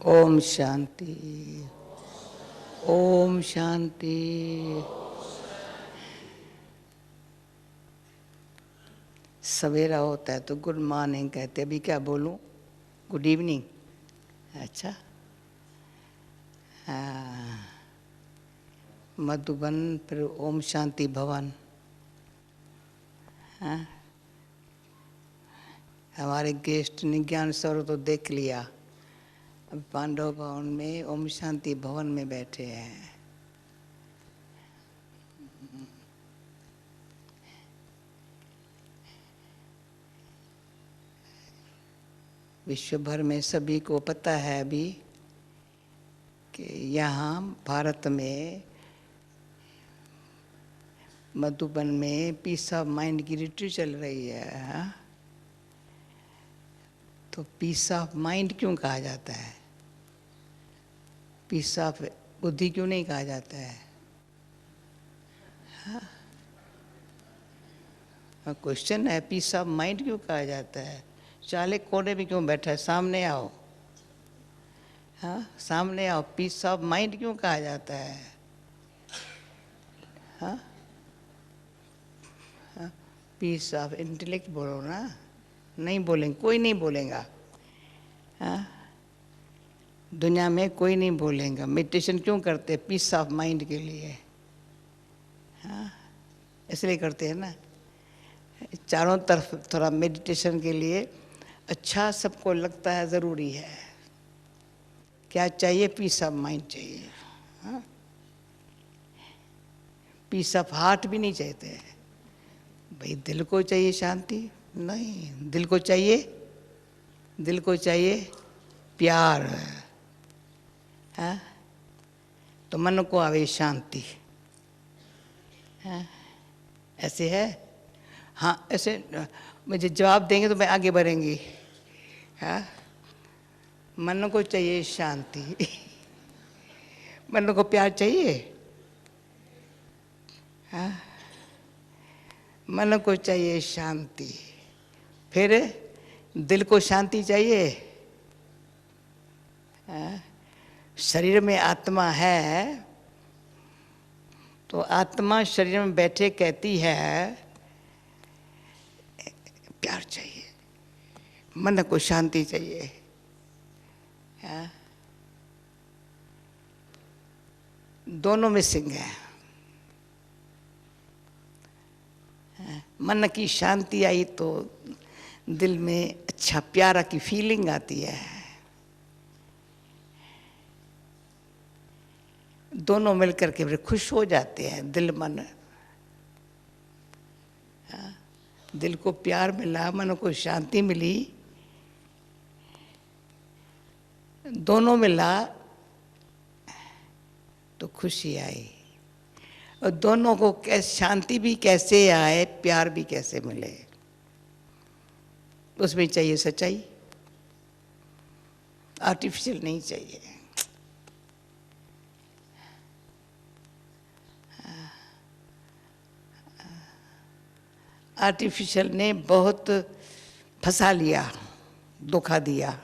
ओम शांति। ओम शांति। सवेरा होता है तो गुड मॉर्निंग कहते, अभी क्या बोलूं? Good evening. अच्छा। मधुबन फिर ओम शांति भवन। हाँ? हमारे गेस्ट निज्ञान सर तो देख लिया, अब पांडव भवन में ओम शांति भवन में बैठे हैं। विश्व भर में सभी को पता है अभी कि यहाँ भारत में मधुबन में पीस ऑफ माइंड की रिट्रीट चल रही है। हाँ? तो पीस ऑफ माइंड क्यों कहा जाता है? पीस ऑफ बुद्धि क्यों नहीं कहा जाता है? हाँ, क्वेश्चन है, पीस ऑफ माइंड क्यों कहा जाता है? चाले कोने में क्यों बैठा है? सामने आओ। हाँ, सामने आओ। पीस ऑफ माइंड क्यों कहा जाता है? हाँ, हाँ, पीस ऑफ इंटेलेक्ट बोलो ना। नहीं बोलेंगे, कोई नहीं बोलेगा। हाँ, दुनिया में कोई नहीं बोलेगा। मेडिटेशन क्यों करते? पीस ऑफ माइंड के लिए। हाँ, इसलिए करते हैं ना। चारों तरफ थोड़ा मेडिटेशन के लिए अच्छा सबको लगता है, ज़रूरी है। क्या चाहिए? पीस ऑफ माइंड चाहिए। हाँ? पीस ऑफ हार्ट भी नहीं चाहते हैं भाई। दिल को चाहिए शांति? नहीं, दिल को चाहिए प्यार। हाँ? तो मन को आवे शांति। हाँ? ऐसे है। हाँ, ऐसे मुझे जवाब देंगे तो मैं आगे बढ़ेंगी। हाँ? मन को चाहिए शांति। मन को प्यार चाहिए। हाँ? मन को चाहिए शांति। फिर दिल को शांति चाहिए। हाँ? शरीर में आत्मा है तो आत्मा शरीर में बैठे कहती है प्यार चाहिए, मन को शांति चाहिए। हाँ? दोनों मिसिंग है। हाँ? मन की शांति आई तो दिल में अच्छा प्यारा की फीलिंग आती है। दोनों मिलकर के फिर खुश हो जाते हैं, दिल मन। हाँ? दिल को प्यार मिला, मन को शांति मिली, दोनों मिला तो खुशी आई। और दोनों को कैसे शांति भी कैसे आए, प्यार भी कैसे मिले, उसमें चाहिए सच्चाई। आर्टिफिशियल नहीं चाहिए। आर्टिफिशियल ने बहुत फंसा लिया, धोखा दिया,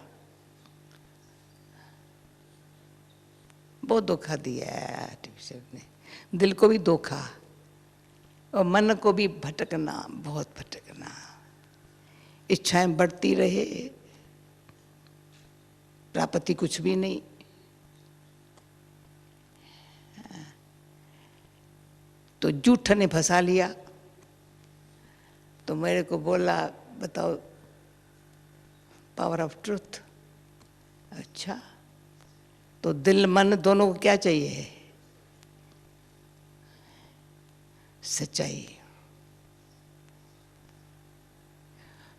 बहुत धोखा दिया है आर्टिफिशियल ने। दिल को भी धोखा और मन को भी भटकना, बहुत भटकना। इच्छाएं बढ़ती रहे, प्राप्ति कुछ भी नहीं। तो झूठ ने फंसा लिया। तो मेरे को बोला बताओ पावर ऑफ ट्रूथ। अच्छा, तो दिल मन दोनों को क्या चाहिए? सच्चाई।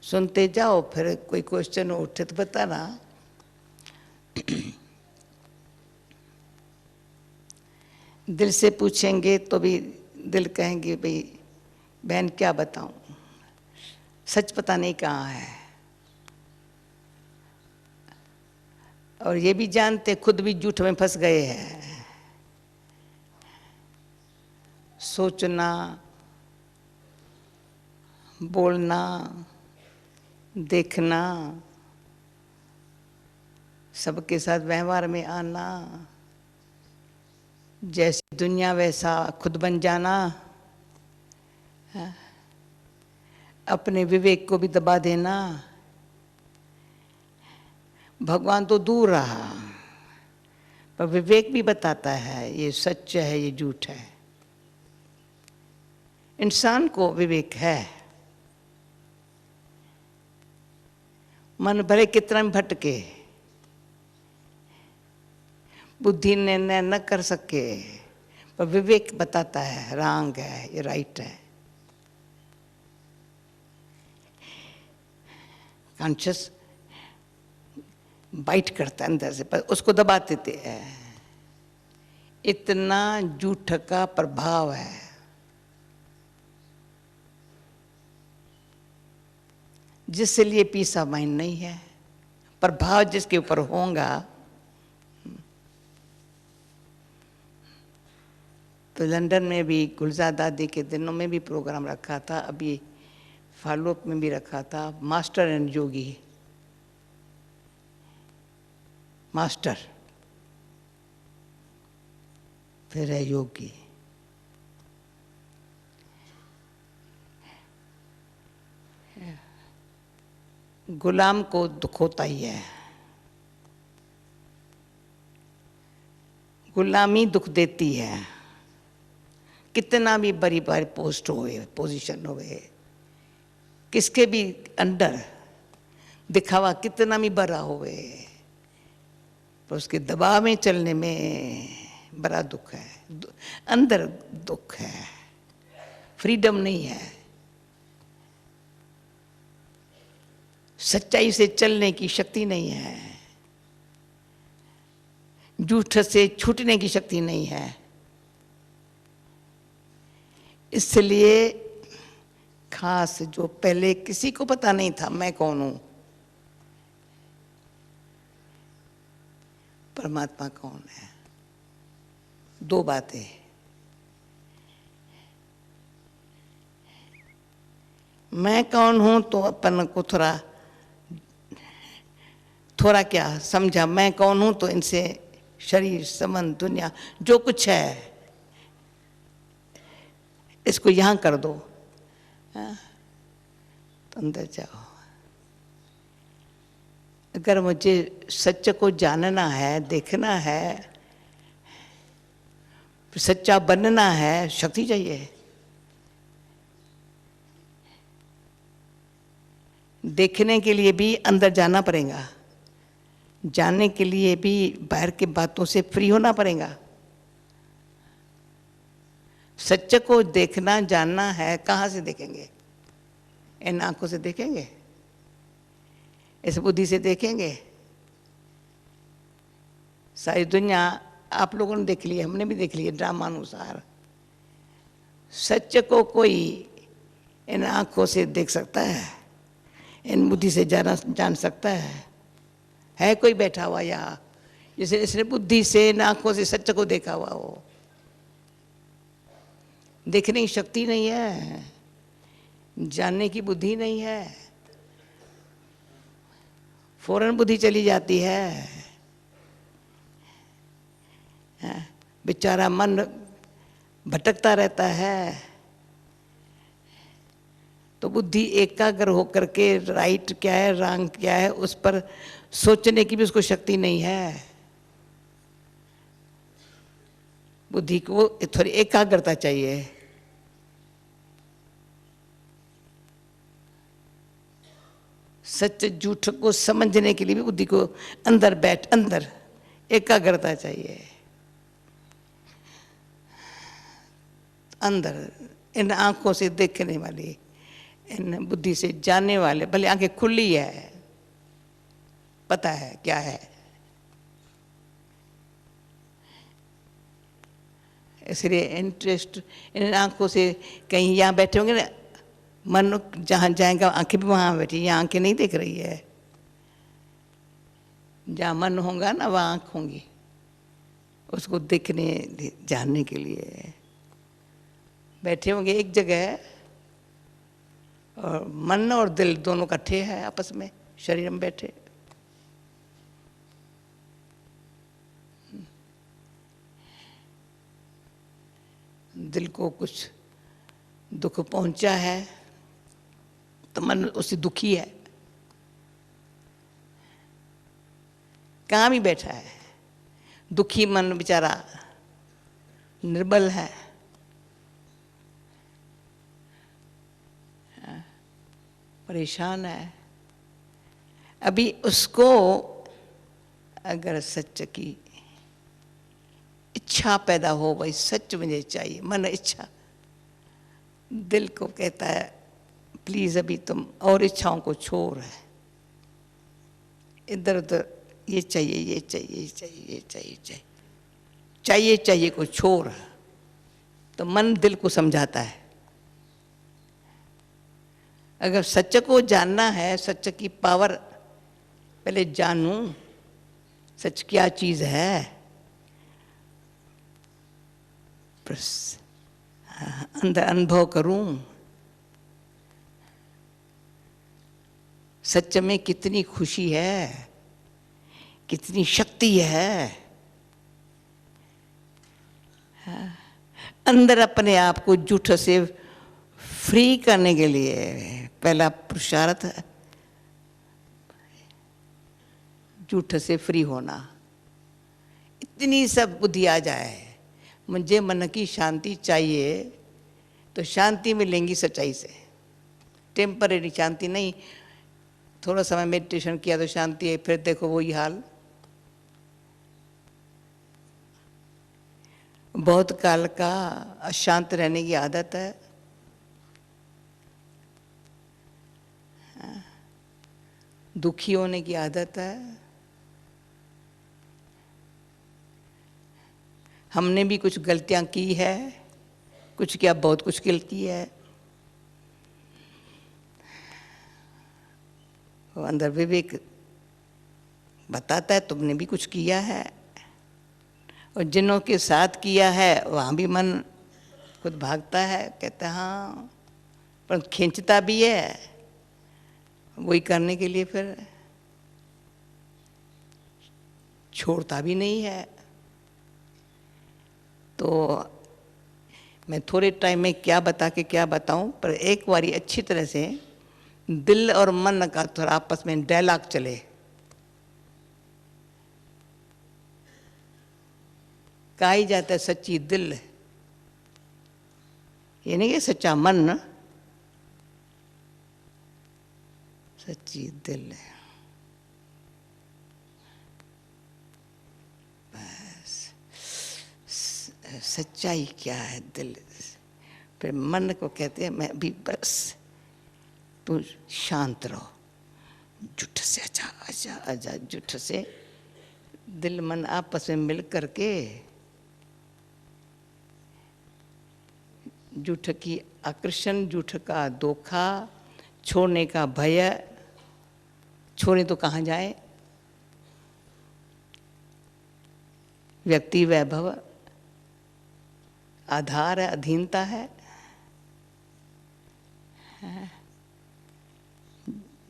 सुनते जाओ, फिर कोई क्वेश्चन उठे तो बताना। दिल से पूछेंगे तो भी दिल कहेंगे भाई बहन क्या बताऊं, सच पता नहीं कहाँ है। और ये भी जानते खुद भी झूठ में फंस गए हैं। सोचना, बोलना, देखना सबके साथ व्यवहार में आना, जैसी दुनिया वैसा खुद बन जाना, अपने विवेक को भी दबा देना। भगवान तो दूर रहा, पर विवेक भी बताता है ये सच है, ये झूठ है। इंसान को विवेक है। मन भले कितना भी भटके, बुद्धि निर्णय न कर सके, पर विवेक बताता है रॉन्ग है, ये राइट है। कॉन्शियस बाइट करता है अंदर से, पर उसको दबा देते हैं। इतना झूठ का प्रभाव है। जिसके लिए पीस ऑफ माइंड नहीं है, प्रभाव जिसके ऊपर होगा। तो लंदन में भी गुलजार दादी के दिनों में भी प्रोग्राम रखा था, अभी फॉलोअप में भी रखा था। मास्टर एंड योगी, मास्टर फिर है योगी। गुलाम को दुख होता ही है, गुलामी दुख देती है। कितना भी बड़ी बड़ी पोस्ट होए, पोजीशन होए, किसके भी अंडर दिखावा कितना भी बड़ा होए, पर उसके दबाव में चलने में बड़ा दुख है, अंदर दुख है, फ्रीडम नहीं है। सच्चाई से चलने की शक्ति नहीं है, झूठ से छूटने की शक्ति नहीं है। इसलिए खास जो पहले किसी को पता नहीं था मैं कौन हूं, परमात्मा कौन है। दो बातें, मैं कौन हूं तो अपन को थोड़ा क्या समझा। मैं कौन हूं तो इनसे शरीर संबंध दुनिया जो कुछ है इसको यहां कर दो, तो अंदर जाओ। अगर मुझे सच को जानना है, देखना है, सच्चा बनना है, शक्ति चाहिए। देखने के लिए भी अंदर जाना पड़ेगा, जानने के लिए भी बाहर की बातों से फ्री होना पड़ेगा। सच को देखना जानना है, कहाँ से देखेंगे? इन आंखों से देखेंगे, इस बुद्धि से देखेंगे। सारी दुनिया आप लोगों ने देख ली, हमने भी देख लिया ड्रामा अनुसार। सच को कोई इन आंखों से देख सकता है, इन बुद्धि से जान सकता है कोई बैठा हुआ यहाँ जिसे इसने बुद्धि से इन आंखों से सच को देखा हुआ हो? देखने की शक्ति नहीं है, जानने की बुद्धि नहीं है, फौरन बुद्धि चली जाती है। बेचारा मन भटकता रहता है, तो बुद्धि एकाग्र होकर के राइट क्या है रॉन्ग क्या है उस पर सोचने की भी उसको शक्ति नहीं है। बुद्धि को थोड़ी एकाग्रता चाहिए। सच झूठ को समझने के लिए भी बुद्धि को अंदर एकाग्रता चाहिए। अंदर इन आंखों से देखने वाली, इन बुद्धि से जानने वाले, भले आंखें खुली है, पता है क्या है। इसलिए इंटरेस्ट इन आंखों से, कहीं यहाँ बैठे होंगे ना, मन जहाँ जाएगा आंखें भी वहाँ बैठी, यहाँ आंखें नहीं देख रही है। जहाँ मन होगा ना वहाँ आंख होंगी, उसको देखने जानने के लिए बैठे होंगे एक जगह, और मन और दिल दोनों इकट्ठे हैं आपस में, शरीर में बैठे। दिल को कुछ दुख पहुंचा है तो मन उससे दुखी है, कहाँ भी बैठा है, दुखी मन बेचारा निर्बल है, परेशान है। अभी उसको अगर सच की इच्छा पैदा हो, भाई सच मुझे चाहिए, मन इच्छा, दिल को कहता है प्लीज अभी तुम और इच्छाओं को छोड़, है इधर उधर ये चाहिए ये चाहिए ये चाहिए ये चाहिए चाहिए चाहिए चाहिए को छोड़, तो मन दिल को समझाता है। अगर सच को जानना है, सच की पावर पहले जानूं, सच क्या चीज है, अंदर अनुभव करूं सच में कितनी खुशी है, कितनी शक्ति है। अंदर अपने आप को झूठ से फ्री करने के लिए पहला पुरुषार्थ है झूठ से फ्री होना। इतनी सब बुद्धि आ जाए, मुझे मन की शांति चाहिए, तो शांति मिलेंगी सच्चाई से, टेम्परेरी शांति नहीं। थोड़ा समय मेडिटेशन किया तो शांति है, फिर देखो वही हाल। बहुत काल का अशांत रहने की आदत है, दुखी होने की आदत है। हमने भी कुछ गलतियां की है, कुछ क्या बहुत कुछ गलती है, वो अंदर विवेक बताता है तुमने भी कुछ किया है, और जिन्हों के साथ किया है वहाँ भी मन खुद भागता है, कहता है हाँ, पर खींचता भी है वही करने के लिए, फिर छोड़ता भी नहीं है। तो मैं थोड़े टाइम में क्या बता के क्या बताऊं, पर एक बारी अच्छी तरह से दिल और मन का थोड़ा आपस में डायलॉग चले। कहा ही जाता है सच्ची दिल, ये नहीं कि सच्चा मन, सच्ची दिल। बस सच्चाई क्या है दिल। फिर मन को कहते हैं मैं भी बस तू शांत रहो, झूठ से अच्छा अच्छा अच्छा, झूठ से दिल मन आपस में मिल करके झूठ की आकर्षण, झूठ का धोखा, छोड़ने का भय, छोड़े तो कहाँ जाए, व्यक्ति वैभव आधार है, अधीनता है,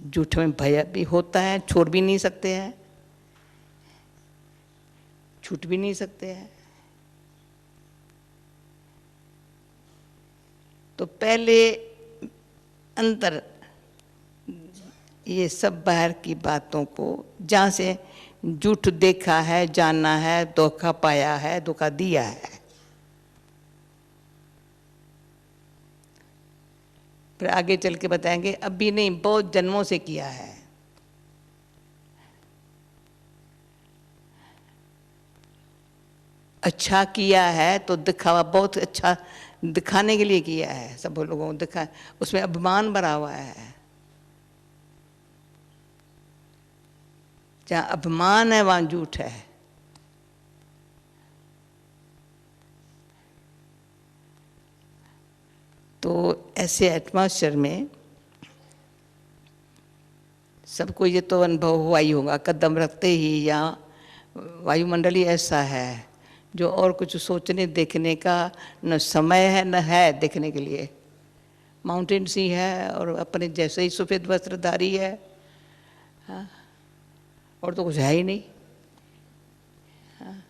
झूठ में भय भी होता है, छोड़ भी नहीं सकते हैं, छूट भी नहीं सकते हैं। तो पहले अंतर ये सब बाहर की बातों को, जहाँ से झूठ देखा है, जाना है, धोखा पाया है, धोखा दिया है, फिर आगे चल के बताएंगे अभी नहीं बहुत जन्मों से किया है। अच्छा किया है तो दिखावा, बहुत अच्छा दिखाने के लिए किया है, सब लोगों को दिखा, उसमें अभिमान भरा हुआ है। जहाँ अभिमान है वहाँ झूठ है। तो ऐसे एटमॉस्फेयर में सबको ये तो अनुभव हुआ ही होगा, कदम रखते ही या वायुमंडल ही ऐसा है जो और कुछ सोचने देखने का न समय है न है देखने के लिए। माउंटेन सी है और अपने जैसे ही सफ़ेद वस्त्रधारी है, हाँ, और तो कुछ है ही नहीं, हाँ,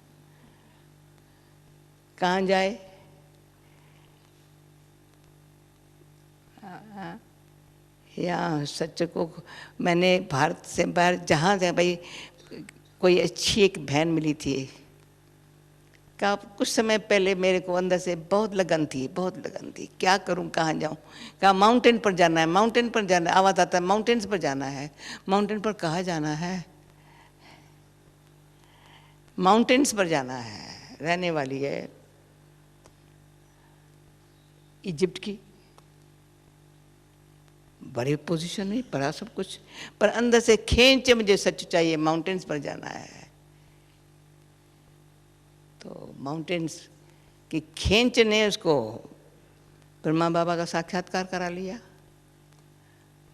कहाँ जाए। यहाँ सच को मैंने भारत से बाहर जहाँ से भाई कोई अच्छी एक बहन मिली थी, का कुछ समय पहले मेरे को अंदर से बहुत लगन थी, बहुत लगन थी, क्या करूं, कहाँ जाऊं। कहा माउंटेन पर जाना है, माउंटेन पर जाना है, आवाज़ आता है माउंटेन्स पर जाना है। माउंटेन पर कहाँ जाना है? माउंटेन्स पर जाना है। रहने वाली है इजिप्ट की, बड़ी पोजीशन है, बड़ा सब कुछ, पर अंदर से खींच मुझे सच चाहिए, माउंटेन्स पर जाना है। तो माउंटेन्स की खींच ने उसको ब्रह्मा बाबा का साक्षात्कार करा लिया।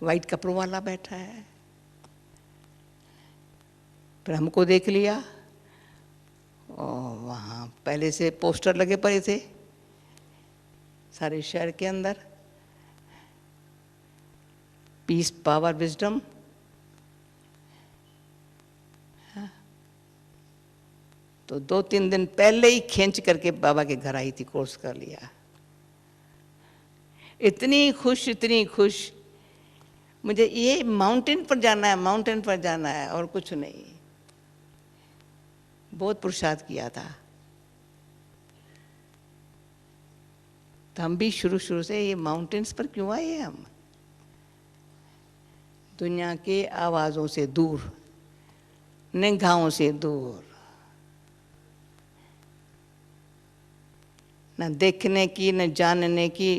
वाइट कपड़ों वाला बैठा है, फिर हमको देख लिया और वहाँ पहले से पोस्टर लगे पड़े थे सारे शहर के अंदर, पीस, पावर, विजडम। तो 2-3 दिन पहले ही खींच करके बाबा के घर आई थी, कोर्स कर लिया। इतनी खुश, इतनी खुश, मुझे ये माउंटेन पर जाना है, माउंटेन पर जाना है और कुछ नहीं। बहुत पुरुषार्थ किया था। तो हम भी शुरू से ये माउंटेन्स पर क्यों आए? हम दुनिया के आवाज़ों से दूर, निगाहों से दूर, न देखने की न जानने की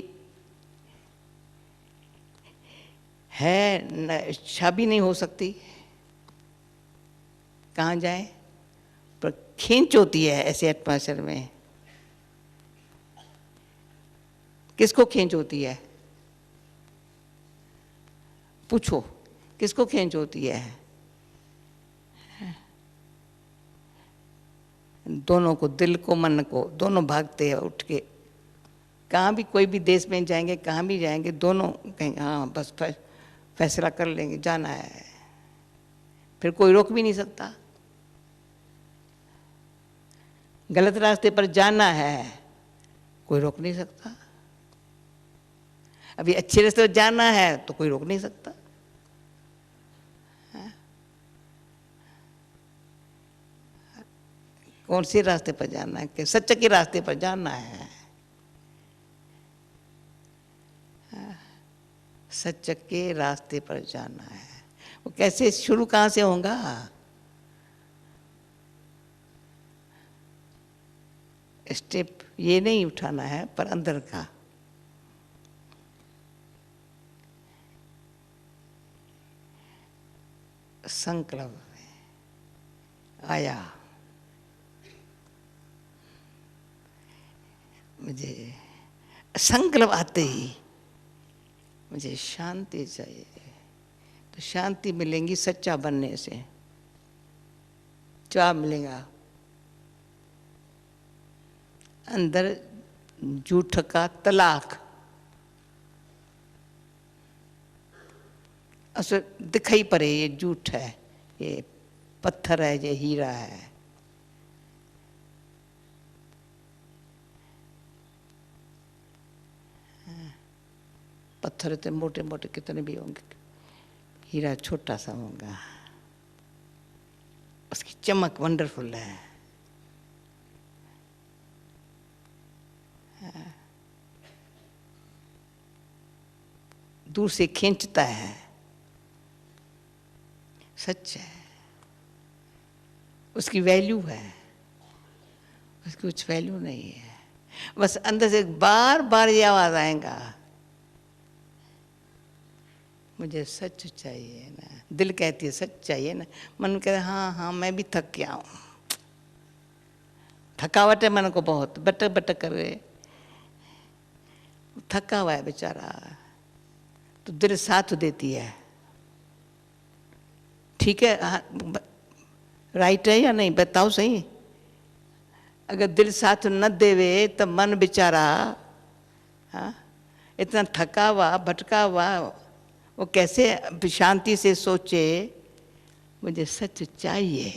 है, न इच्छा भी नहीं हो सकती। कहाँ जाए? पर खींच होती है ऐसे एटमॉस्फेयर में। किसको खींच होती है? पूछो, किसको खींच होती है? दोनों को, दिल को मन को, दोनों भागते हैं उठ के। कहाँ भी, कोई भी देश में जाएंगे, कहाँ भी जाएंगे, दोनों कहेंगे हाँ बस फैसला कर लेंगे, जाना है। फिर कोई रोक भी नहीं सकता। गलत रास्ते पर जाना है, कोई रोक नहीं सकता। अभी अच्छे रास्ते पर जाना है तो कोई रोक नहीं सकता। कौन से रास्ते पर जाना है? कि सच्चे के रास्ते पर जाना है। सच के रास्ते पर जाना है। वो कैसे शुरू, कहाँ से होगा? स्टेप ये नहीं उठाना है, पर अंदर का। संकल्प आया मुझे, संकल्प आते ही मुझे शांति चाहिए। तो शांति मिलेंगी सच्चा बनने से। क्या मिलेगा? अंदर झूठ का तलाक। असर दिखाई पड़े ये झूठ है, ये पत्थर है, ये हीरा है। पत्थर इतने मोटे मोटे कितने भी होंगे, हीरा छोटा सा होगा। उसकी चमक वंडरफुल है। दूर से खींचता है, सच है। उसकी वैल्यू है, उसकी कुछ वैल्यू नहीं है। बस अंदर से बार बार ये आवाज आएगा, मुझे सच चाहिए ना। दिल कहती है सच चाहिए ना, मन कहता है हाँ हाँ मैं भी थक गया हूँ, थकावट है मन को बहुत, बटक बटक कर रहे, थका हुआ है बेचारा। तो दिल साथ देती है, ठीक है राइट है या नहीं बताओ सही। अगर दिल साथ न देवे तो मन बेचारा इतना थका हुआ भटका हुआ, वो कैसे शांति से सोचे मुझे सच चाहिए।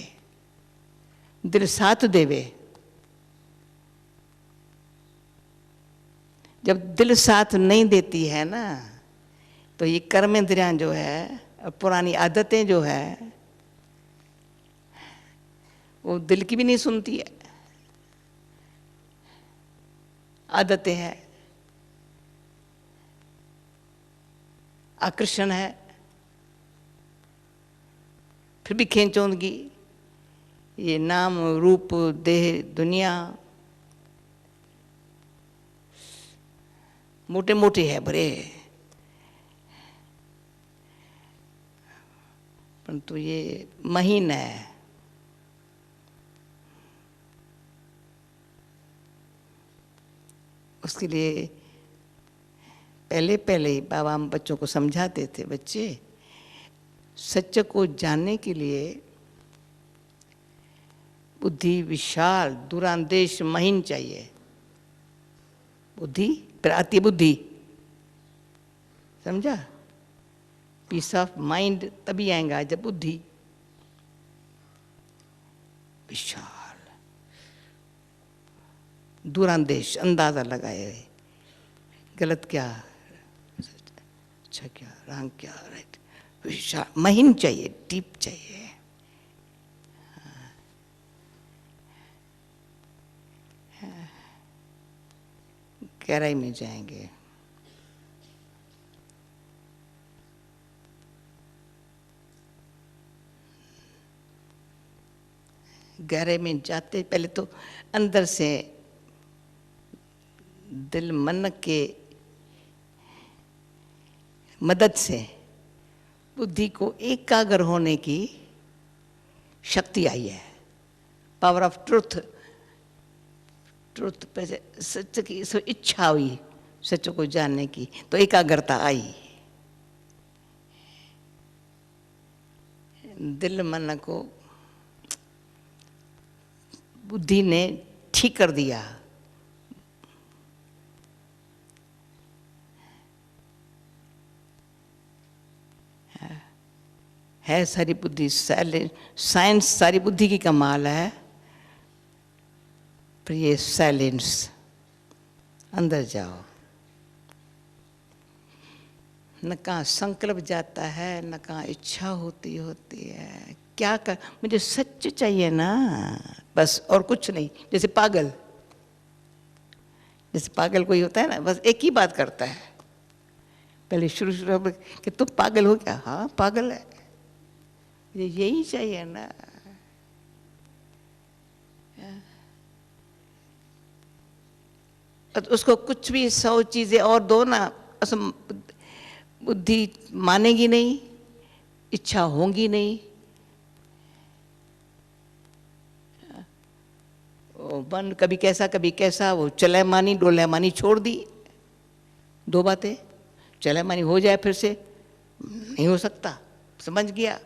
दिल साथ देवे। जब दिल साथ नहीं देती है ना, तो ये कर्मेंद्रियां जो है और पुरानी आदतें जो है वो दिल की भी नहीं सुनती है, आदतें हैं, आकर्षण है, फिर भी खींचोंदगी, ये नाम रूप देह दुनिया मोटे मोटे है बड़े, परंतु ये महीन है। उसके लिए पहले पहले ही बाबा हम बच्चों को समझाते थे, बच्चे सत्य को जानने के लिए बुद्धि विशाल दूरांदेश महीन चाहिए। बुद्धि फिर आती बुद्धि, समझा? पीस ऑफ माइंड तभी आएगा जब बुद्धि विशाल दूरांदेश अंदाजा लगाए, गलत क्या अच्छा क्या रंग क्या राइट, विशाल महीन चाहिए, डीप चाहिए। गहराई में जाएंगे। गहराई में जाते पहले तो अंदर से दिल मन के मदद से बुद्धि को एकाग्र होने की शक्ति आई है। पावर ऑफ ट्रुथ, ट्रुथ पे सच की इच्छा हुई सच को जानने की, तो एकाग्रता आई। दिल मन को बुद्धि ने ठीक कर दिया। है सारी बुद्धि साइंस सारी बुद्धि की कमाल है, पर ये साइलेंस, अंदर जाओ। न कहाँ संकल्प जाता है, न कहाँ इच्छा होती है। क्या कर, मुझे सच चाहिए ना बस, और कुछ नहीं। जैसे पागल, जैसे पागल कोई होता है ना, बस एक ही बात करता है। पहले शुरू में कि तुम पागल हो क्या? हाँ पागल है, यही चाहिए ना। तो उसको कुछ भी 100 चीजें और दो ना, बुद्धि मानेगी नहीं, इच्छा होगी नहीं। मन कभी कैसा, वो चलैमानी डोलैमानी छोड़ दी। 2 बातें, चलैमानी हो जाए फिर से नहीं हो सकता, समझ गया।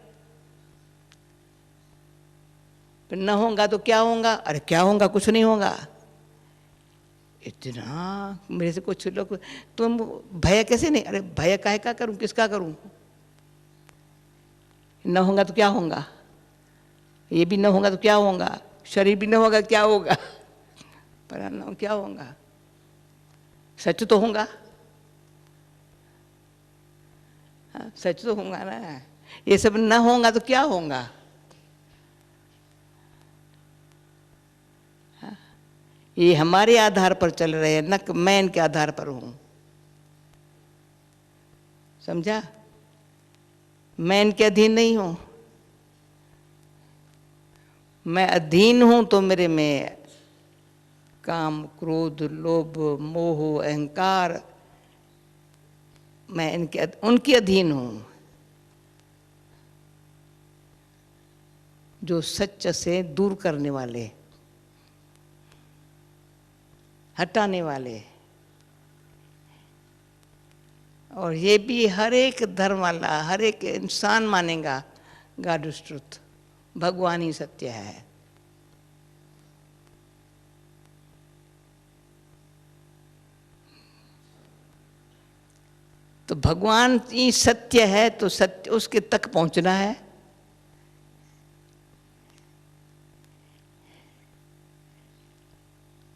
फिर न होगा तो क्या होगा? अरे क्या होगा, कुछ नहीं होगा। इतना मेरे से कुछ लोग, तुम भय कैसे नहीं? अरे भय काहे का करूं, किसका करूं? न होगा तो क्या होगा, ये भी न होगा तो क्या होगा, शरीर भी न होगा क्या होगा, पर न क्या होगा, सच तो होगा। हाँ, सच तो होगा ना। ये सब न होगा तो क्या होगा? ये हमारे आधार पर चल रहे हैं, न मैं इनके आधार पर हूं। समझा? मैं इनके अधीन नहीं हूं। मैं अधीन हूं तो मेरे में काम क्रोध लोभ मोह अहंकार, मैं उनके अधीन हूं। जो सच से दूर करने वाले, हटाने वाले। और ये भी हर एक धर्म वाला, हर एक इंसान मानेगा गॉड इज ट्रुथ, भगवान ही सत्य है। तो भगवान ही सत्य है, तो सत्य उसके तक पहुंचना है।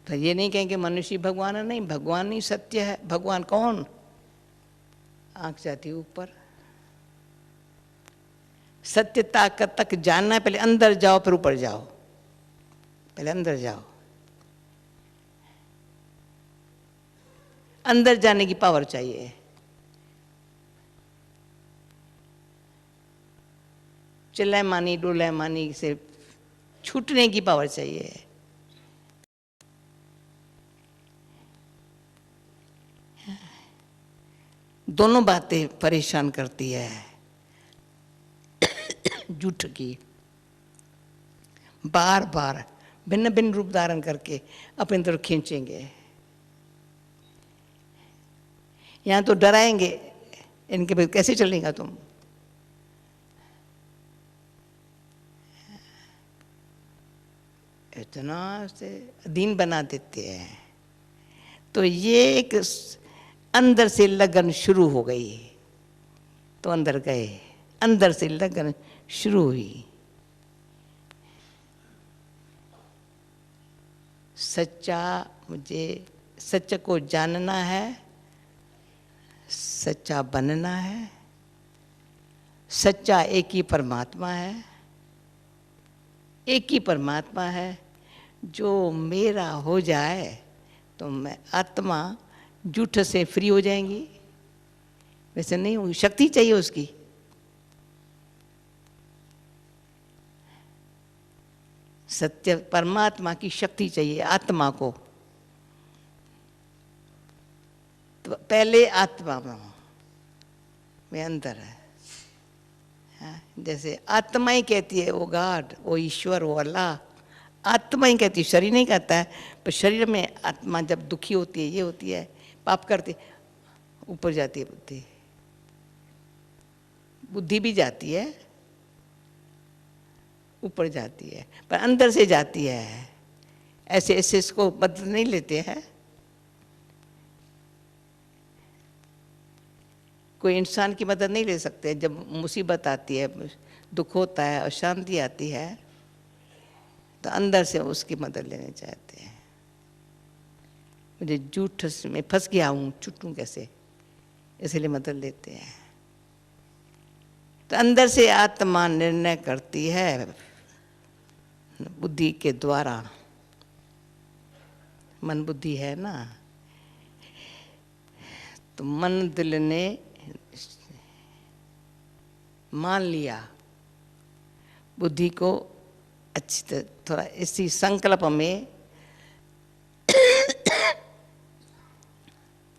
तो ये नहीं कहेंगे मनुष्य भगवान है, नहीं, भगवान ही सत्य है। भगवान कौन? आंख जाती ऊपर। सत्यता तक जानना है, पहले अंदर जाओ फिर ऊपर जाओ, पहले अंदर जाओ। अंदर जाने की पावर चाहिए। चिल्लामानी डुलामानी से छूटने की पावर चाहिए। दोनों बातें परेशान करती है झूठ की, बार बार भिन्न भिन्न रूप धारण करके अपनी तरफ खींचेंगे। यहाँ तो डराएंगे, इनके पे कैसे चलेगा तुम। इतना से अधीन बना देते हैं। तो ये एक अंदर से लगन शुरू हो गई, तो अंदर गए, अंदर से लगन शुरू हुई। सच्चा, मुझे सच को जानना है, सच्चा बनना है। सच्चा एक ही परमात्मा है, एक ही परमात्मा है। जो मेरा हो जाए तो मैं आत्मा झूठ से फ्री हो जाएंगी। वैसे नहीं होगी, शक्ति चाहिए उसकी। सत्य परमात्मा की शक्ति चाहिए आत्मा को। तो पहले आत्मा में अंदर है। जैसे आत्मा ही कहती है वो गॉड, वो ईश्वर, वो अल्लाह, आत्मा ही कहती है, शरीर नहीं कहता है। पर शरीर में आत्मा जब दुखी होती है, ये होती है, पाप करती, ऊपर जाती है बुद्धि। बुद्धि भी जाती है, ऊपर जाती है, पर अंदर से जाती है। ऐसे ऐसे इसको बदल नहीं लेते हैं। कोई इंसान की मदद नहीं ले सकते। जब मुसीबत आती है, दुख होता है, अशांति आती है, तो अंदर से उसकी मदद लेने चाहते हैं। मुझे झूठ में फंस गया हूँ, छूटूं कैसे, इसलिए मदद लेते हैं। तो अंदर से आत्मा निर्णय करती है बुद्धि के द्वारा। मन बुद्धि है ना, तो मन दिल ने मान लिया बुद्धि को अच्छी तरह, थोड़ा इसी संकल्प में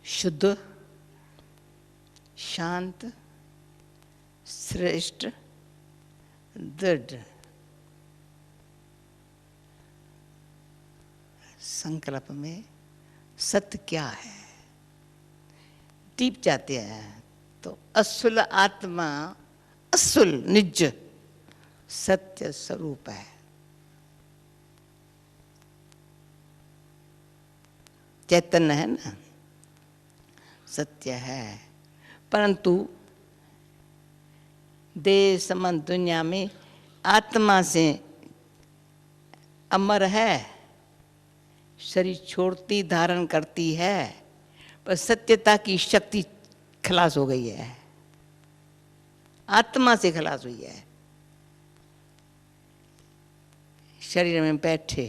शुद्ध, शांत, श्रेष्ठ, दृढ़ संकल्प में सत्य क्या है डीप जाते हैं। तो असुल आत्मा, असुल निज सत्य स्वरूप है। चैतन्य है ना, सत्य है। परंतु देश समन दुनिया में आत्मा से अमर है, शरीर छोड़ती धारण करती है, पर सत्यता की शक्ति खलास हो गई है, आत्मा से खलास हुई है। शरीर में बैठे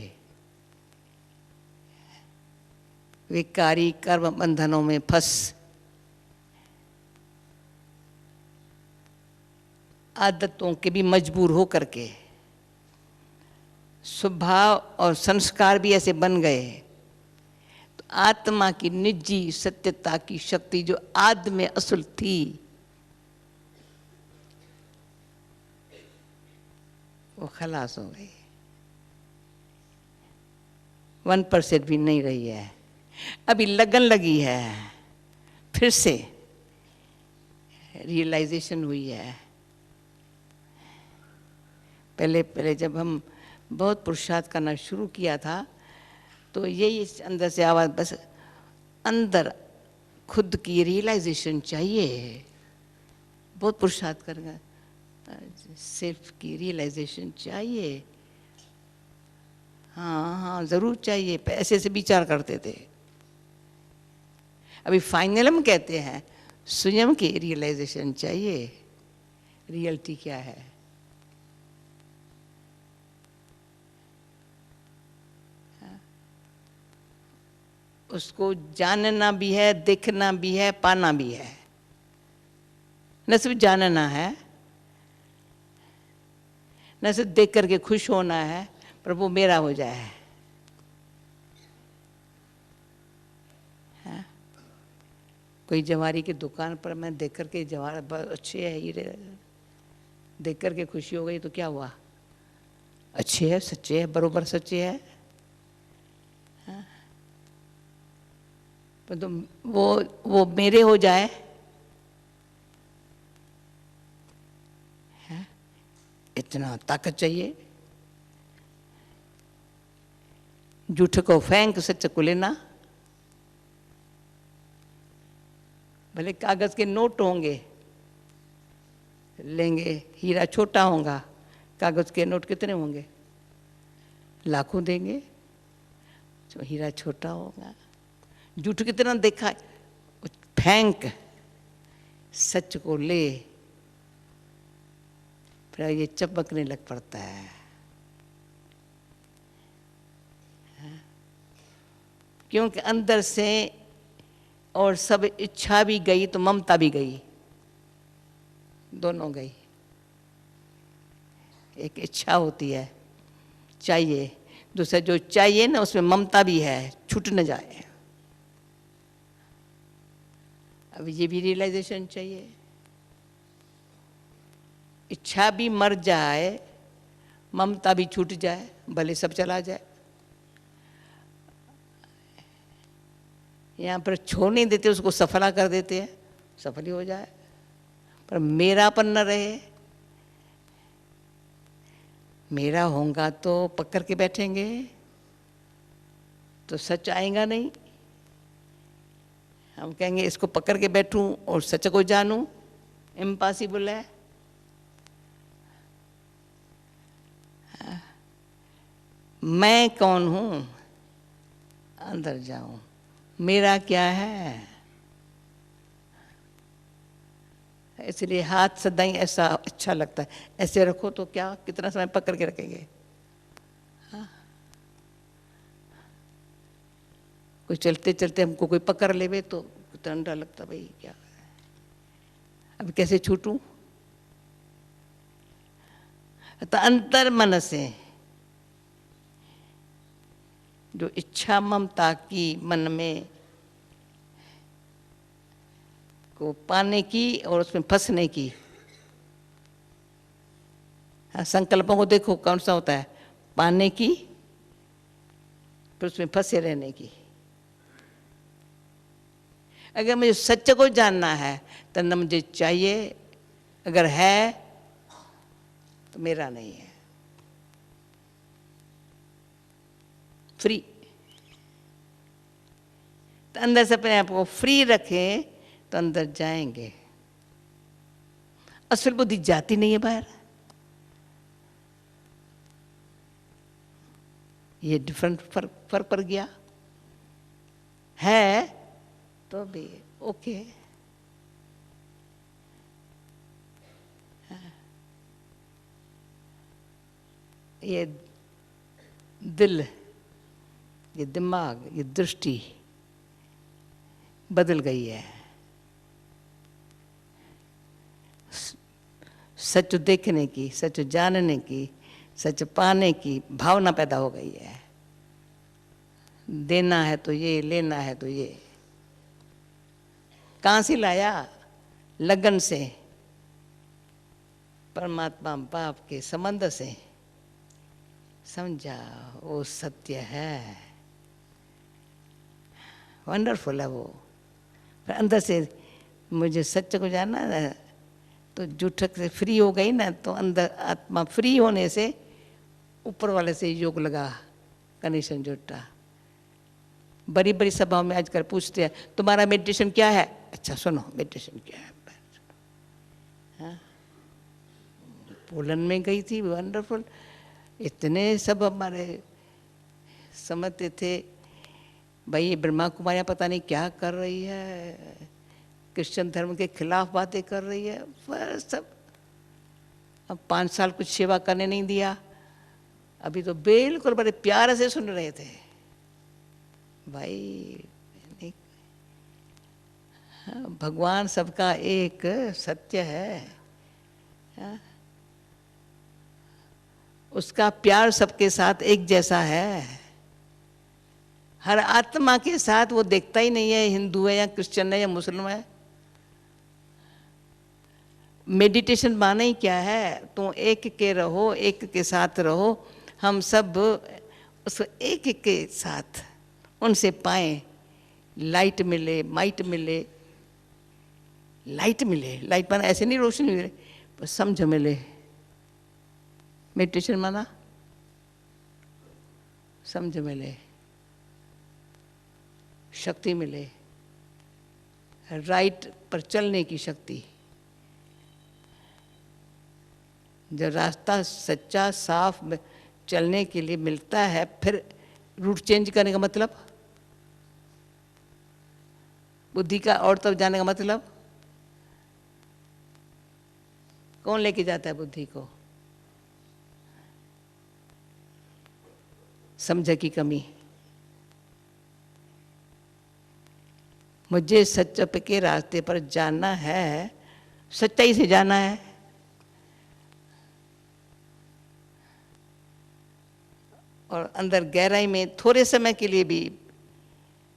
विकारी कर्म बंधनों में फंस आदतों के भी मजबूर हो करके स्वभाव और संस्कार भी ऐसे बन गए। तो आत्मा की निजी सत्यता की शक्ति जो आद में असल थी, वो खलास हो गई। 1% भी नहीं रही है। अभी लगन लगी है, फिर से रियलाइजेशन हुई है। पहले पहले जब हम बहुत पुरुषार्थ करना शुरू किया था, तो यही अंदर से आवाज़, बस अंदर खुद की रियलाइजेशन चाहिए। बहुत पुरुषार्थ करना, सेल्फ की रियलाइजेशन चाहिए। हाँ हाँ ज़रूर चाहिए। ऐसे ऐसे विचार करते थे। अभी फाइनल हम कहते हैं स्वयं की रियलाइजेशन चाहिए, रियलिटी क्या है। उसको जानना भी है, देखना भी है, पाना भी है। न सिर्फ जानना है, न सिर्फ देख करके खुश होना है, पर वो मेरा हो जाए। हाँ? कोई जवारी की दुकान पर मैं देख करके जवार अच्छे है हीरे, देख करके खुशी हो गई तो क्या हुआ? अच्छे है, सच्चे है, बरोबर सच्चे है। हाँ? पर तो वो मेरे हो जाए, इतना ताकत चाहिए। झूठ को फेंक सच को लेना। भले कागज के नोट होंगे, लेंगे, हीरा छोटा होगा, कागज के नोट कितने होंगे? लाखों देंगे, तो हीरा छोटा होगा। झूठ कितना देखा, फेंक सच को ले, फिर ये चपकने लग पड़ता है। क्योंकि अंदर से और सब इच्छा भी गई तो ममता भी गई, दोनों गई। एक इच्छा होती है, चाहिए, दूसरा जो चाहिए ना उसमें ममता भी है, छूट न जाए। अब ये भी रियलाइजेशन चाहिए। इच्छा भी मर जाए, ममता भी छूट जाए, भले सब चला जाए। यहाँ पर छोड़ नहीं देते, उसको सफला कर देते हैं, सफल ही हो जाए, पर मेरापन न रहे। मेरा होगा तो पकड़ के बैठेंगे तो सच आएगा नहीं। हम कहेंगे इसको पकड़ के बैठूं और सच को जानूं, इम्पॉसिबल है। मैं कौन हूं, अंदर जाऊं, मेरा क्या है। इसलिए हाथ सदाई ऐसा अच्छा लगता है, ऐसे रखो तो क्या, कितना समय पकड़ के रखेंगे। हाँ? कोई चलते चलते हमको कोई पकड़ लेवे तो कितना डर लगता, भाई क्या अब कैसे छूटूं। तो अंतर मन से जो इच्छा ममता की मन में को पाने की और उसमें फंसने की, हाँ, संकल्पों को देखो कौन सा होता है, पाने की फिर उसमें फंसे रहने की। अगर मुझे सच को जानना है तो न मुझे चाहिए, अगर है तो मेरा नहीं है, फ्री। तो अंदर से अपने आप को फ्री रखें तो अंदर जाएंगे। असल बुद्धि जाती नहीं है बाहर। ये डिफरेंट फर्क पड़ गया है तो भी ओके। ये दिल, ये दिमाग, ये दृष्टि बदल गई है। सच देखने की, सच जानने की, सच पाने की भावना पैदा हो गई है। देना है तो ये, लेना है तो ये। कहाँ से लाया? लगन से, परमात्मा बाप के संबंध से समझा वो सत्य है, वंडरफुल है वो। पर अंदर से मुझे सच को जानना है तो झूठक से फ्री हो गई ना, तो अंदर आत्मा फ्री होने से ऊपर वाले से योग लगा, कनेक्शन जुटा। बड़ी बड़ी सभाओं में आजकल पूछते हैं तुम्हारा मेडिटेशन क्या है? अच्छा सुनो मेडिटेशन क्या है। हाँ? पोलैंड में गई थी, वंडरफुल, इतने सब हमारे समझते थे भाई ये ब्रह्मा कुमारियाँ पता नहीं क्या कर रही है, क्रिश्चियन धर्म के खिलाफ बातें कर रही है, पर सब। अब 5 साल कुछ सेवा करने नहीं दिया, अभी तो बिल्कुल बड़े प्यार से सुन रहे थे भाई। भगवान सबका एक सत्य है, उसका प्यार सबके साथ एक जैसा है। हर आत्मा के साथ वो देखता ही नहीं है हिंदू है या क्रिश्चियन है या मुस्लिम है। मेडिटेशन माने ही क्या है, तुम एक के रहो, एक के साथ रहो। हम सब उस एक के साथ उनसे पाएं, लाइट मिले, माइट मिले। लाइट मिले, लाइट माना ऐसे नहीं रोशनी मिले, पर समझ मिले। मेडिटेशन माना समझ मिले, शक्ति मिले, राइट पर चलने की शक्ति। जब रास्ता सच्चा साफ चलने के लिए मिलता है, फिर रूट चेंज करने का मतलब, बुद्धि का और तरफ जाने का मतलब, कौन लेके जाता है बुद्धि को? समझ की कमी। मुझे सच्चे के रास्ते पर जाना है, सच्चाई से जाना है। और अंदर गहराई में थोड़े समय के लिए भी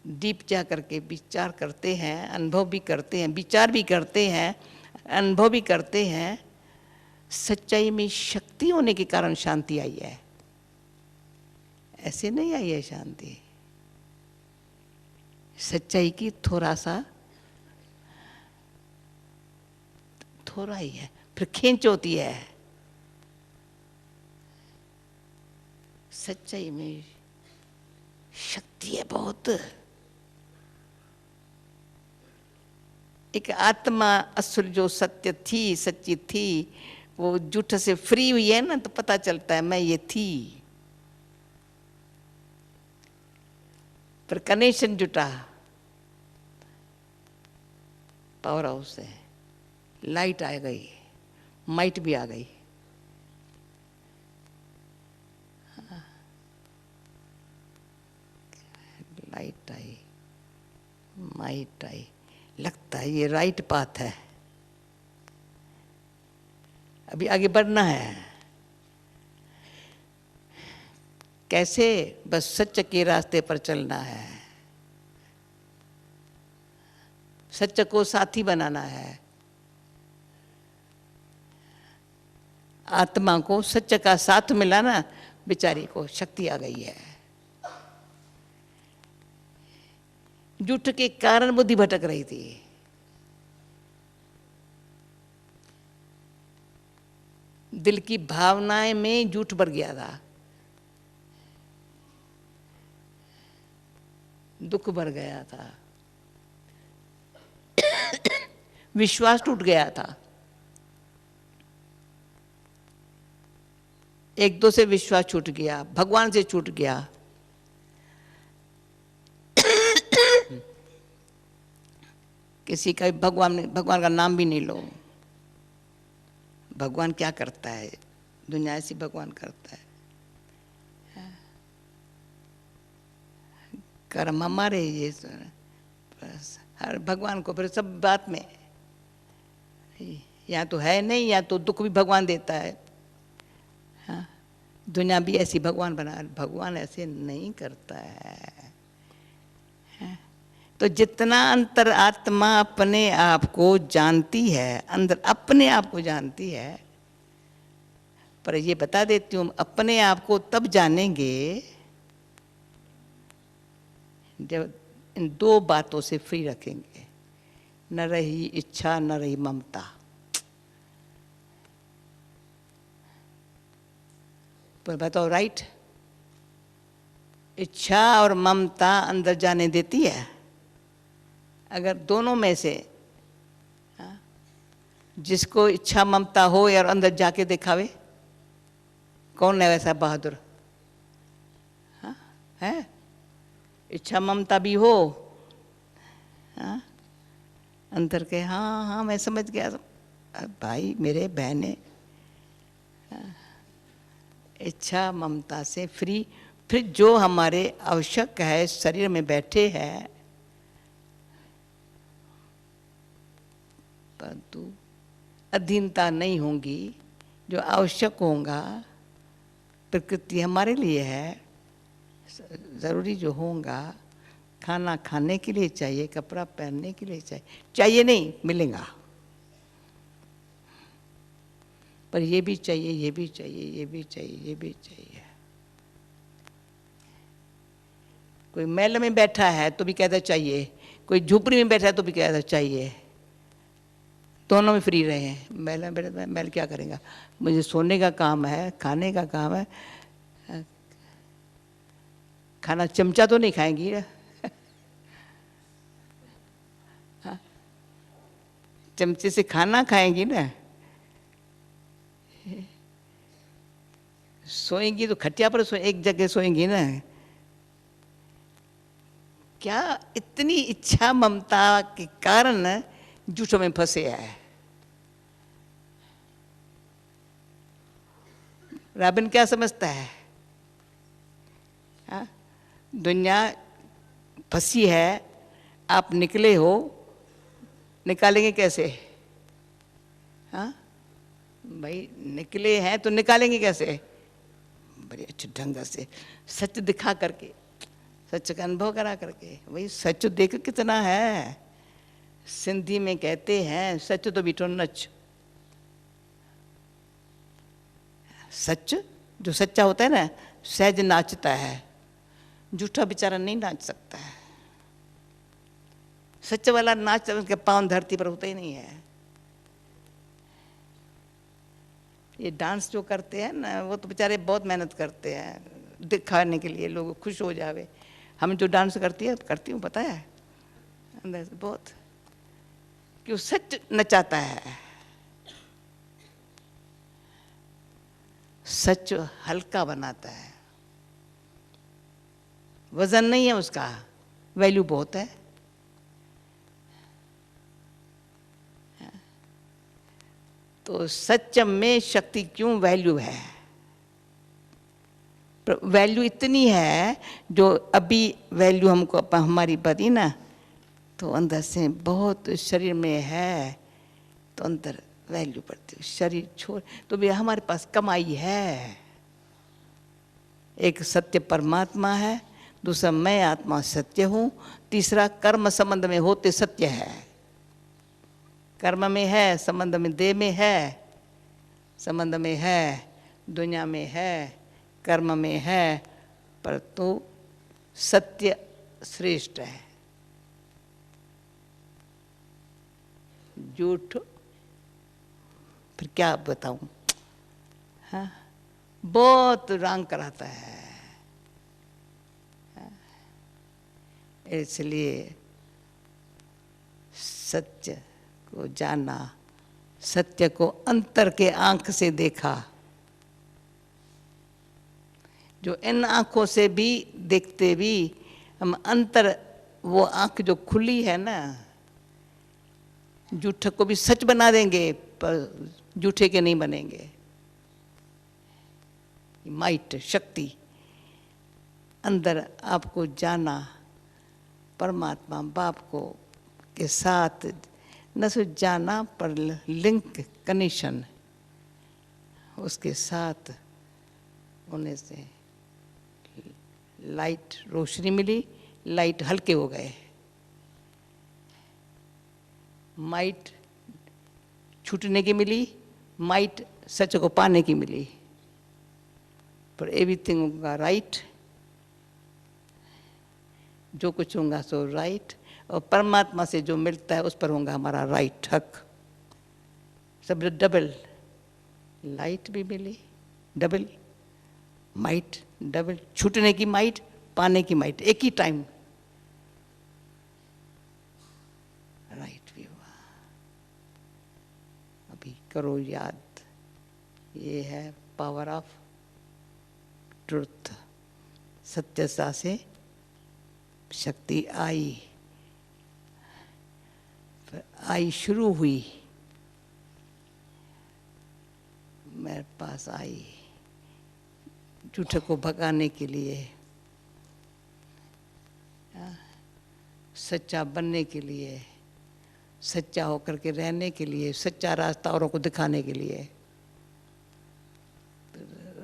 डीप जा करके विचार करते हैं, अनुभव भी करते हैं, विचार भी करते हैं, अनुभव भी करते हैं। सच्चाई में शक्ति होने के कारण शांति आई है, ऐसे नहीं आई है शांति। सच्चाई की थोड़ा ही है, फिर खींच होती है। सच्चाई में शक्ति है बहुत। एक आत्मा असुर जो सत्य थी, सच्ची थी, वो झूठ से फ्री हुई है ना, तो पता चलता है मैं ये थी। पर कनेक्शन जुटा, पावर हाउस है, लाइट आ गई, माइट भी आ गई। लाइट आई, माइट आई, लगता है ये राइट पाथ है, अभी आगे बढ़ना है। कैसे? बस सच के रास्ते पर चलना है, सच को साथी बनाना है। आत्मा को सच का साथ मिला ना, बेचारी को शक्ति आ गई है। झूठ के कारण बुद्धि भटक रही थी। दिल की भावनाएं में झूठ भर गया था, दुख भर गया था, विश्वास टूट गया था। एक दो से विश्वास छूट गया, भगवान से छूट गया। किसी का भगवान का नाम भी नहीं लो। भगवान क्या करता है? दुनिया ऐसी भगवान करता है। कर्म हमारे ये बस, हर भगवान को फिर सब बात में या तो है नहीं, या तो दुख भी भगवान देता है। हाँ, दुनिया भी ऐसी भगवान बना, भगवान ऐसे नहीं करता है। तो जितना अंतर आत्मा अपने आप को जानती है, अंदर अपने आप को जानती है, पर ये बता देती हूँ, अपने आप को तब जानेंगे जब इन दो बातों से फ्री रखेंगे। न रही इच्छा, न रही ममता। पर बताओ, राइट? इच्छा और ममता अंदर जाने देती है? अगर दोनों में से जिसको इच्छा ममता हो यार अंदर जाके दिखावे, कौन है वैसा बहादुर? हाँ है, इच्छा ममता भी हो, हाँ? अंतर के हाँ हाँ मैं समझ गया, भाई मेरे बहने, इच्छा ममता से फ्री। फिर जो हमारे आवश्यक है शरीर में बैठे हैं, परंतु अधीनता नहीं होंगी। जो आवश्यक होगा प्रकृति हमारे लिए है, ज़रूरी जो होगा, खाना खाने के लिए चाहिए, कपड़ा पहनने के लिए चाहिए, चाहिए नहीं मिलेगा, पर ये भी चाहिए, ये भी चाहिए, ये भी चाहिए, ये भी चाहिए। कोई महल में बैठा है तो भी कहता चाहिए, कोई झोपड़ी में बैठा है तो भी कहता चाहिए। दोनों में फ्री रहे हैं। महल में बैठा, महल क्या करेगा, मुझे सोने का काम है, खाने का काम है, खाना चमचा तो नहीं खाएंगी चमचे से खाना खाएंगी ना। सोएंगी तो खटिया पर एक जगह सोएंगी ना। क्या इतनी इच्छा ममता के कारण जूठों में फंसे है। रॉबिन क्या समझता है, हा? दुनिया फंसी है, आप निकले हो, निकालेंगे कैसे? हाँ भाई निकले हैं तो निकालेंगे कैसे? बड़े अच्छे ढंग से सच दिखा करके, सच का अनुभव करा करके। भाई सच देख कितना है, सिंधी में कहते हैं सच तो बीठो नच। सच जो सच्चा होता है ना, सहज नाचता है, झूठा बेचारा नहीं नाच सकता है। सच वाला नाच उसके पांव धरती पर होता ही नहीं है। ये डांस जो करते हैं ना, वो तो बेचारे बहुत मेहनत करते हैं दिखाने के लिए, लोग खुश हो जावे। हम जो डांस करती हूँ पता है अंदर से बहुत, क्यों सच नचाता है। सच हल्का बनाता है, वजन नहीं है उसका, वैल्यू बहुत है। तो सच में शक्ति क्यों वैल्यू है, वैल्यू इतनी है जो अभी वैल्यू हमको हमारी बनी ना, तो अंदर से बहुत शरीर में है तो अंदर वैल्यू बढ़ती। शरीर छोड़ तो भी हमारे पास कमाई है। एक सत्य परमात्मा है, दूसरा मैं आत्मा सत्य हूँ, तीसरा कर्म संबंध में होते सत्य है। कर्म में है, संबंध में देह में है, संबंध में है, दुनिया में है, कर्म में है, पर तो सत्य श्रेष्ठ है। झूठ फिर क्या बताऊं, हाँ बहुत रंग कराता है। इसलिए सत्य को जाना, सत्य को अंतर के आंख से देखा। जो इन आंखों से भी देखते भी हम अंतर, वो आंख जो खुली है ना, झूठे को भी सच बना देंगे पर झूठे के नहीं बनेंगे। माइट शक्ति अंदर आपको जाना, परमात्मा बाप को के साथ न सिर्फ जाना पर लिंक कनेक्शन उसके साथ होने से लाइट रोशनी मिली, लाइट हल्के हो गए, माइट छूटने की मिली, माइट सच को पाने की मिली। पर एवरीथिंग होगा राइट, जो कुछ होगा सो राइट, और परमात्मा से जो मिलता है उस पर होगा हमारा राइट हक। सब डबल, लाइट भी मिली, डबल माइट, डबल छूटने की माइट, पाने की माइट, एक ही टाइम राइट भी हुआ। अभी करो याद, ये है पावर ऑफ ट्रुथ। सत्यता से शक्ति आई, फिर आई शुरू हुई, मेरे पास आई झूठे को भगाने के लिए, सच्चा बनने के लिए, सच्चा होकर के रहने के लिए, सच्चा रास्ता औरों को दिखाने के लिए,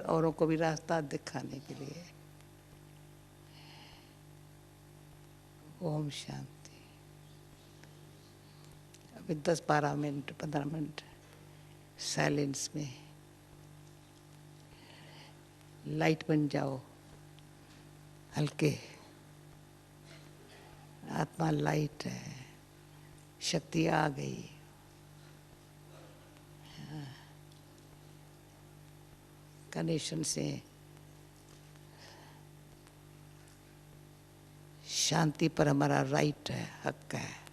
औरों को भी रास्ता दिखाने के लिए। ओम शांति। अभी 10-12 मिनट 15 मिनट साइलेंस में लाइट बन जाओ, हल्के। आत्मा लाइट है, शक्ति आ गई। कनेक्शन से शांति पर हमारा राइट है, हक है।